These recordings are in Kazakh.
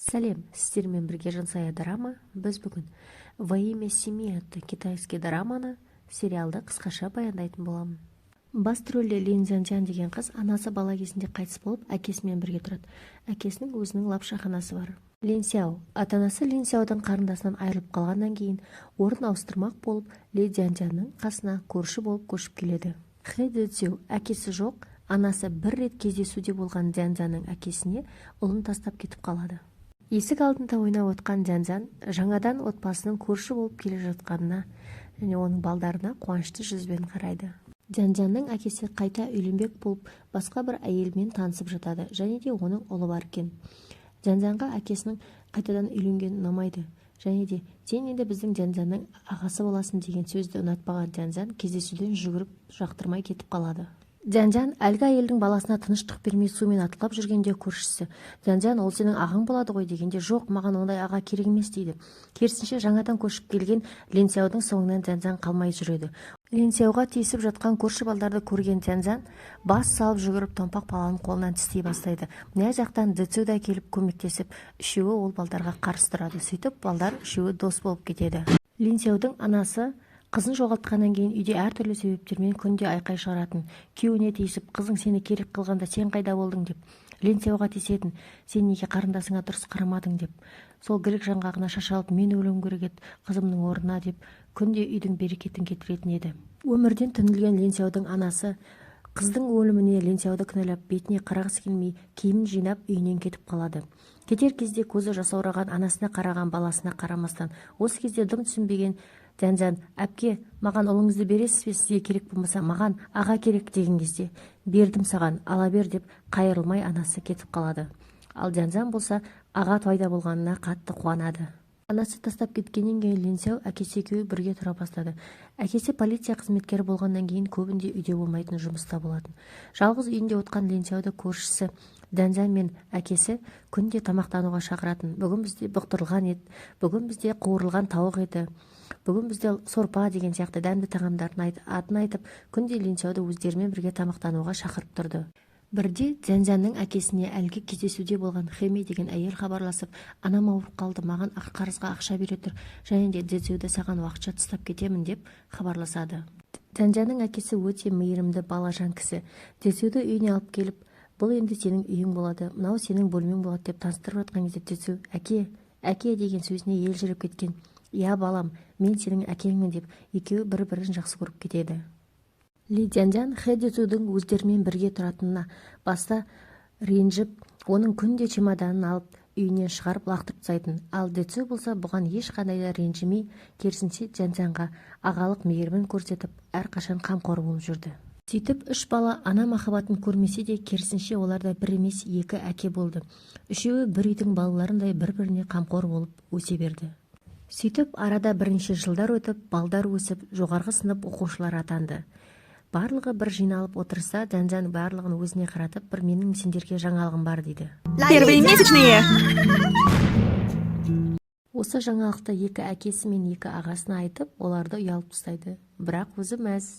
Сәлем, сіздермен бірге Жансая драма. Біз бүгін «Во имя семьи» атты китайский драманы сериалды қысқаша баяндайтын боламын. Басты рөлде Лин Цзяньцзян деген қыз анасы бала кезінде қайтыс болып, әкесімен бірге тұрады. Әкесінің өзінің лапшаханасы бар. Лин Сяо, ата-анасы Лин Сяодан қарындасынан айырылып қалғаннан кейін орын ауыстырмақ болып, Ли Цзяньцзянның қасына көрші болып көшіп келеді. Хэ Дэцю, әкесі жоқ, анасы бір рет кездесуде болған Цзяньцзянның әкесіне ұлын тастап кетіп қалады. Есік алдында ойнап отқан Цзяньцзян жаңадан отбасының көрші болып келе жатқанына және оның балдарына қуанышты жүзбен қарайды. Цзяньцзянның әкесі қайта үйленбек болып, басқа бір әйелмен танысып жатады, және де оның ұлы бар екен. Цзяньцзянға әкесінің қайтадан үйленгені ұнамайды, және де сен енді біздің Цзяньцзянның ағасы боласың деген сөзді ұнатпаған Цзяньцзян кездесуден жүгіріп жақтырмай кетіп қалады. Цзяньцзян әлгі әйелдің баласына тыныштық бермей сумен атқылап жүргенде көршісі Цзяньцзян ол сенің ағаң болады ғой дегенде жоқ, маған ондай аға керек емес дейді. Керісінше жаңадан көшіп келген Лин Сяодің соңынан Цзяньцзян қалмай жүреді. Лин Сяоға тиісіп жатқан көрші балдарды көрген Цзяньцзян бас салып жүгіріп томпақ баланың қолынан тістей бастайды. Мына жақтан Дэцю да келіп көмектесіп, үшеуі ол балдарға қарсы тұрады. Сөйтіп балдар үшеуі дос болып кетеді. Лин Сяодің анасы қызын жоғалтқаннан кейін үйде әртүрлі себептермен күнде айқай шығаратын. Күйеуіне тиісіп, қызың сені керек қылғанда сен қайда болдың деп. Лин Сяоға тиісетін, сен неге қарындасыңа дұрыс қарамадың деп. Сол гілік жаңғағына шашалып, мен өлуім керек еді қызымның орнына деп, күнде үйдің берекетін кетіретін еді. Өмірден түңілген Лин Сяодің анасы қыздың өліміне Лин Сяоды кінәлап, бетіне қарағысы келмей, киімін жинап үйінен кетіп қалады. Кетер кезде көзі жасаураған анасына қараған баласына қарамастан, осы кезде дым түсінбеген Цзяньцзян, әпке, маған ұлыңызды бересіз бе, сізге керек болмаса, маған аға керек деген кезде, бердім саған, ала бер деп қайырылмай анасы кетіп қалады. Ал Цзяньцзян болса, аға пайда болғанына қатты қуанады. Анасы тастап кеткеннен кейін Лин Сяо әкесі екеуі бірге тұра бастады. Әкесі полиция қызметкері болғаннан кейін көбінде үйде болмайтын, жұмыста болатын. Жалғыз үйінде отқан Лин Сяоды көршісі Цзяньцзян мен әкесі күнде тамақтануға шақыратын. Бүгін бізде бұқтырылған ет, бүгін бізде қуырылған тауық еті, бүгін бізде сорпа деген сияқты дәмді тағамдардың атын айтып, күнде Лин Сяоды өздерімен бірге тамақтануға шақырып тұрды. Бірде Цзяньцзянның әкесіне әлгі кездесуде болған Хэми деген әйел хабарласып, анам ауырып қалды, маған қарызға ақша бере тұр, және де Дэцюді саған уақытша тастап кетемін деп хабарласады. Цзяньцзянның әкесі өте мейірімді балажан кісі. Дэцюді үйіне алып келіп, бұл енді сенің үйің болады, мынау сенің бөлмең болады деп таныстырып жатқан кезде Дэцю әке деген сөзіне елжіреп кеткен. Я балам, мен сенің әкеңмін деп екеуі бір-бірін жақсы көріп кетеді. Ли Цзяньцзян Хэ Дэцюдің өздерімен бірге тұратынына баста ренжіп, оның күнде чемоданын алып үйінен шығарып лақтырып тастайтын. Ал Дэцю болса бұған ешқандай да ренжімей, керісінше Цзяньцзянға ағалық мейірімін көрсетіп, әрқашан қамқор болып жүрді. Сөйтіп, үш бала ана махаббатын көрмесе де, керісінше оларда бір емес екі әке болды. Үшеуі бір үйдің балаларындай бір-біріне қамқор болып өсе берді. Сөйтіп, арада бірнеше жылдар өтіп, балдар өсіп, жоғарғы сынып оқушылар атанды. Барлығы бір жиналып отырса, Цзяньцзян барлығын өзіне қаратып, бір менің сендерге жаңалығым бар дейді. Первые месячные. Осы жаңалықты екі әкесі мен екі ағасына айтып, оларды ұялып тастайды. Бірақ өзі мәз.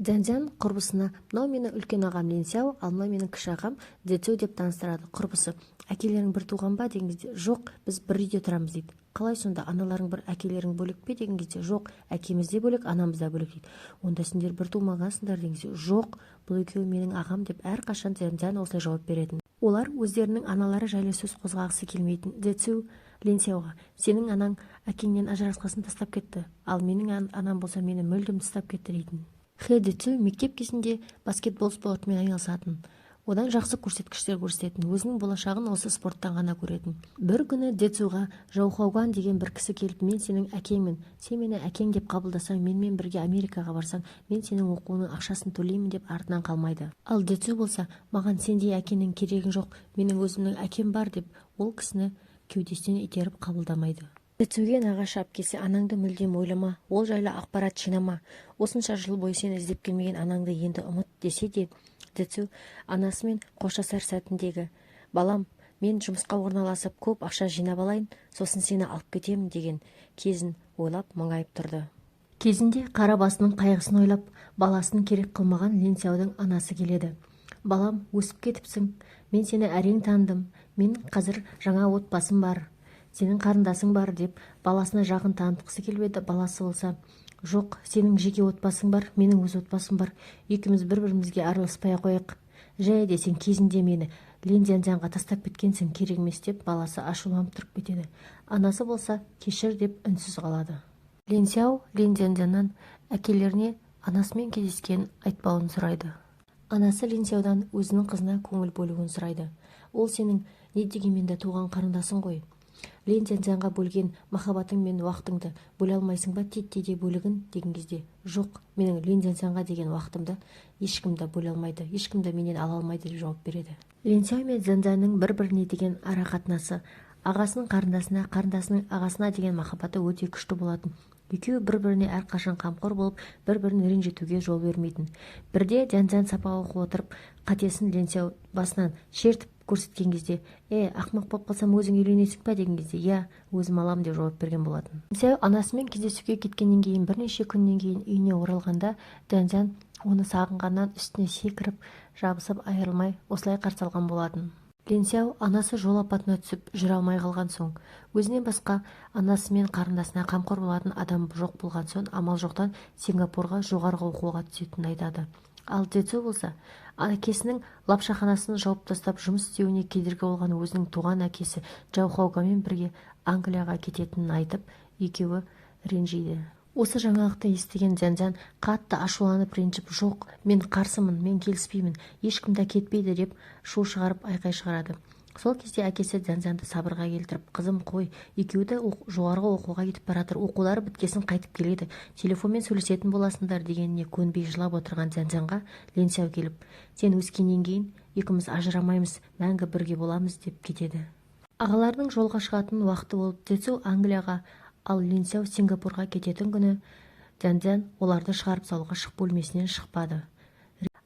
Цзяньцзян құрбысына, мынау мені үлкен ағам Лин Сяо, ал мынау менің кіші ағам Дэцю деп таныстырады. Құрбысы, әкелерің бір туған ба деген кезде, жоқ, біз бір үйде тұрамыз дейді. Қалай сонда, аналарың бір, әкелерің бөлек пе деген кезде, жоқ, әкеміз де бөлек, анамыз да бөлек дейді. Онда сендер бір тумағансыңдар деген кезде, жоқ, бұл екеуі менің ағам деп әрқашан Цзяньцзян осылай жауап беретін. Олар өздерінің аналары жайлы сөз қозғағысы келмейтін. Дэцю Лин Сяоға, сенің анаң әкеңнен ажырасқасын тастап кетті, ал менің анам болса мені мүлдем тастап кетті дейтін. Хэ Дэцю мектеп кезінде баскетбол спортымен айналысатын. Одан жақсы көрсеткіштер көрсететін, өзінің болашағын осы спорттан ғана көретін. Бір күні Дэцюға Жаухауган деген бір кісі келіп, мен сенің әкеңмін, сен мені әкең деп қабылдасаң, менімен бірге Америкаға барсаң, мен сенің оқуының ақшасын төлеймін деп артынан қалмайды. Ал Дэцю болса, маған сендей әкенің керегі жоқ, менің өзімнің әкем бар деп, ол кісіні кеудесінен итеріп қабылдамайды. Дэцюге нағашы әпкесі, анаңды мүлдем ойлама, ол жайлы ақпарат жинама, осынша жыл бойы сені іздеп келмеген анаңды енді ұмыт десе де, Дэцю анасымен қоштасар сәтіндегі, балам, мен жұмысқа орналасып көп ақша жинап алайын, сосын сені алып кетемін деген кезін ойлап мұңайып тұрды. Кезінде қара басының қайғысын ойлап, баласын керек қылмаған Лин Сяодің анасы келеді. Балам, өсіп кетіпсің, мен сені әрең таныдым, мен қазір жаңа отбасым бар, сенің қарындасың бар деп баласына жақын танытқысы келбеді. Баласы болса, жоқ, сенің жеке отбасың бар, менің өз отбасым бар, екеуміз бір-бірімізге араласпай қояйық, жай десең кезінде мені Линзянзянға тастап кеткенсің, керек емес деп баласы ашуланып тұрып кетеді. Анасы болса, кешір деп үнсіз қалады. Линсяо Линзянзяннан әкелеріне анасымен кездескенін айтпауын сұрайды. Анасы Линсяодан өзінің қызына көңіл бөлуін сұрайды. Ол сенің не дегенмен де туған қарындасың ғой. Линзянзянға бөлген махаббатың мен уақытыңды бөле алмайсың ба, титтей бөлігін деген кезде, жоқ, менің Линзянзянға деген уақытымды ешкімді бөле алмайды, ешкімді менен ала алмайды деп жауап береді. Линсяо мен Зянзянның бір-біріне деген ара қатынасы, ағасының қарындасына, қарындасының ағасына деген махаббаты өте күшті болатын. Екеуі бір-біріне әрқашан қамқор болып, бір-бірін ренжітуге жол бермейтін. Бірде Зянзян сабақ оқып отырып, қатесін Линсяо басынан шертіп көрсеткен кезде, ақмақ болып қалсам өзің үйленесің ба деген кезде, иә, өзім алам деп жауап берген болатын. Линсяо анасымен кездесуге кеткеннен кейін бірнеше күннен кейін үйіне оралғанда, Зянзян оны сағынғаннан үстіне секіріп, жабысып айырылмай осылай қарсы алған болатын. Линсяо анасы жол апатына түсіп жүре алмай қалған соң, өзінен басқа анасы мен қарындасына қамқор болатын адам жоқ болған соң, амал жоқтан Сингапурға жоғарғы оқуға түсетінін айтады. Ал Дзецу болса, әкесінің лапшаханасын жауып тастап жұмыс істеуіне кедергі болған өзінің туған әкесі Джао Хаугамен бірге Англияға кететінін айтып, екеуі ренжиді. Осы жаңалықты естіген Зянзян қатты ашуланып ренжіп, жоқ, мен қарсымын, мен келіспеймін, ешкімді кетпейді деп шу шығарып айқай шығарады. Сол кезде әкесі Зянзянды сабырға келтіріп, қызым қой, екеуі де жоғарғы оқуға кетіп баратыр, оқулары біткесін қайтып келеді, телефонмен сөйлесетін боласыңдар дегеніне көнбей жылап отырған Зянзянға Линсяо келіп, сен өскеннен кейін екеуміз ажырамаймыз, мәңгі бірге боламыз деп кетеді. Ағалардың жолға шығатын уақыты болып, Дзецу Англияға, ал Линсяо Сингапурға кететін күні Зянзян оларды шығарып салуға бөлмесінен шықпады.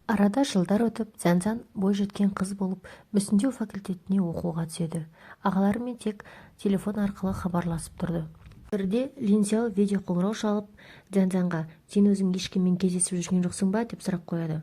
Арада жылдар өтіп, Зянзян бой жеткен қыз болып, мүсіндеу факультетіне оқуға түседі. Ағаларымен тек телефон арқылы хабарласып тұрды. Бірде Линсяо видео қоңырау шалып, Зянзянға, сен өзің ешкіммен кездесіп жүрген жоқсың ба деп сұрақ қояды.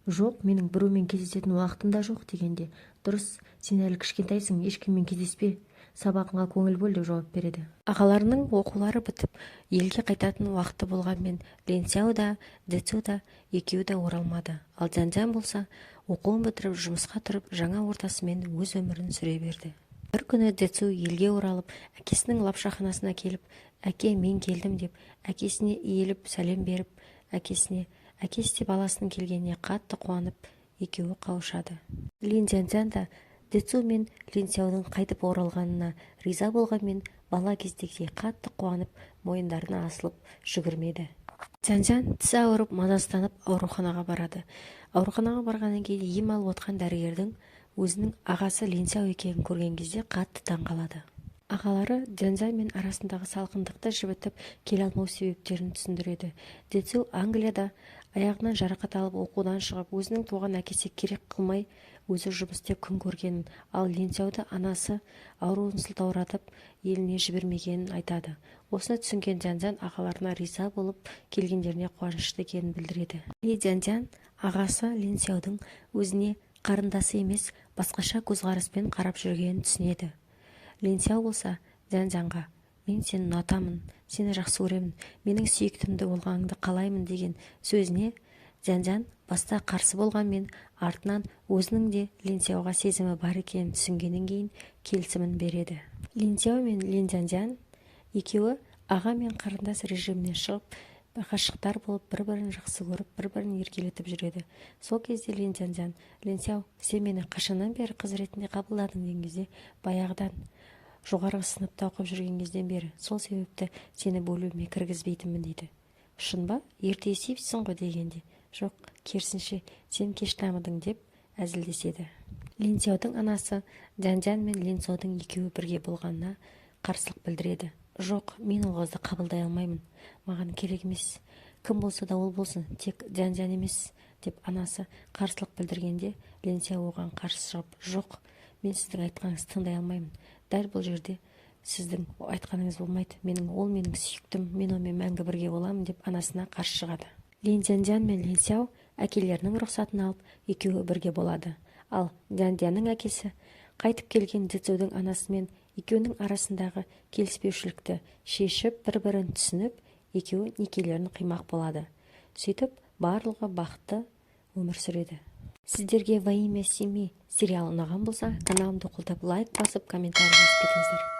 Жоқ, менің біреумен кездесетін уақытым да жоқ дегенде, дұрыс, сен әлі кішкентайсың, ешкіммен кездеспе, сабағыңа көңіл бөл деп жауап береді. Ағаларының оқулары бітіп, елге қайтатын уақыты болғанмен, Линсяо да, Дзецу да екеуі де оралмады. Ал Зянзян болса, оқуын бітіріп, жұмысқа тұрып, жаңа ортасымен өз өмірін сүре берді. Бір күні Дзецу елге оралып, әкесінің лапшаханасына келіп, әке, мен келдім деп, әкесіне иіліп сәлем беріп, әкесі де баласының келгеніне қатты қуанып, екеуі қауышады. Линзянзян да Дзецу мен Линсяоның қайтып оралғанына риза болғанмен, бала кездегідей қатты қуанып, мойындарына асылып жүгірмеді. Зянзян тісі ауырып, мазасызданып ауруханаға барады. Ауруханаға барғаннан кейін ем алып отқан дәрігердің өзінің ағасы Линсяо екенін көрген кезде қатты таңқалады. Ағалары Зянзян мен арасындағы салқындықты жібітіп келе алмау себептерін түсіндіреді. Дзецу Англияда аяғынан жарақат алып оқудан шығып, өзінің туған әкесі керек қылмай өзі жұмыс істеп күн көргенін, ал Линсяоды анасы ауруын сылтауратып еліне жібермегенін айтады. Осыны түсінген Зянзян ағаларына риза болып, келгендеріне қуанышты екенін білдіреді. Зянзян ағасы Линсяодың өзіне қарындасы емес, басқаша көзқараспен қарап жүргенін түсінеді. Линсяо болса Зянзянға, мен сені ұнатамын, сені жақсы көремін, менің сүйіктімді болғаныңды қалаймын деген сөзіне Зянзян баста қарсы болғанмен, артынан өзінің де Линсяоға сезімі бар екенін түсінгеннен кейін келісімін береді. Линсяо мен Линзянзян екеуі аға мен қарындас режимінен шығып, ғашықтар болып, бір-бірін жақсы көріп, бір-бірін еркелетіп жүреді. Сол кезде Линзянзян, Линсяо, сен мені қашаннан бері қыз ретінде қабылдадың деген кезде, баяғыдан жоғарғы сыныпта оқып жүрген кезден бері, сол себепті сені бөлмеме кіргізбейтінмін дейді. Шын ба? Ерте есейіпсің ғой дегенде, жоқ, керісінше сен кеш дамыдың деп әзілдеседі. Линсяодің анасы Зянзян мен Линсяодің екеуі бірге болғанына қарсылық білдіреді. Жоқ, мен ол қызды қабылдай алмаймын, маған керек емес, кім болса да ол болсын, тек Зянзян емес деп анасы қарсылық білдіргенде, Линсяо оған қарсы шығып, жоқ, мен сіздің айтқаныңызды тыңдай алмаймын, дәл бұл жерде сіздің айтқаныңыз болмайды, менің сүйіктім, мен онымен мәңгі бірге боламын деп анасына қарсы шығады. Линзянзян мен Линсяо әкелерінің рұқсатын алып, екеуі бірге болады. Ал Дяндяның әкесі қайтып келген Дзэцзоудың анасымен екеуінің арасындағы келіспеушілікті шешіп, бір-бірін түсініп, екеуі некелерін қимақ болады. Сөйтіп, барлығы бақытты өмір сүреді. Сіздерге «Во имя семьи» сериалы ұнаған болса, каналымды қолдап лайк басып, комментарий жазып кетіңіздер.